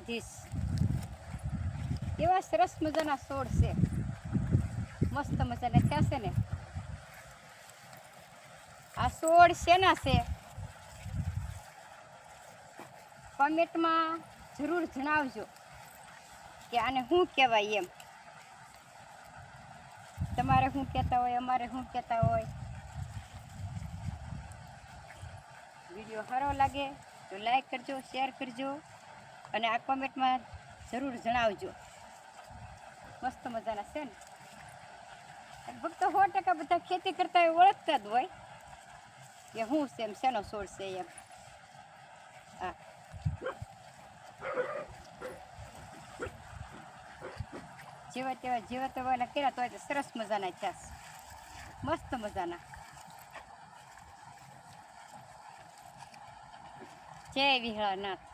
દ્વારકાધીશ. એવા સરસ મજાના છોડ છે, મસ્ત મજાના થયા છે ને. આ છોડ શેના છે કમેન્ટમાં જરૂર જણાવજો કે આને શું કહેવાય એમ. તમારે શું કહેતા હોય, અમારે શું કહેતા હોય. વિડીયો સારો લાગે તો લાઈક કરજો, શેર કરજો અને આ કોમેન્ટમાં જરૂર જણાવજો. મસ્ત મજાના છે ને. ફક્ત 100% બધા ખેતી કરતા હોય ઓળખતા જ હોય કે શું છે એમ, શેનો છોડ છે એમ. હા, જેવા તેવા કર્યા તો સરસ મજાના થયા, મસ્ત મજાના. જય વિહળાનાથ.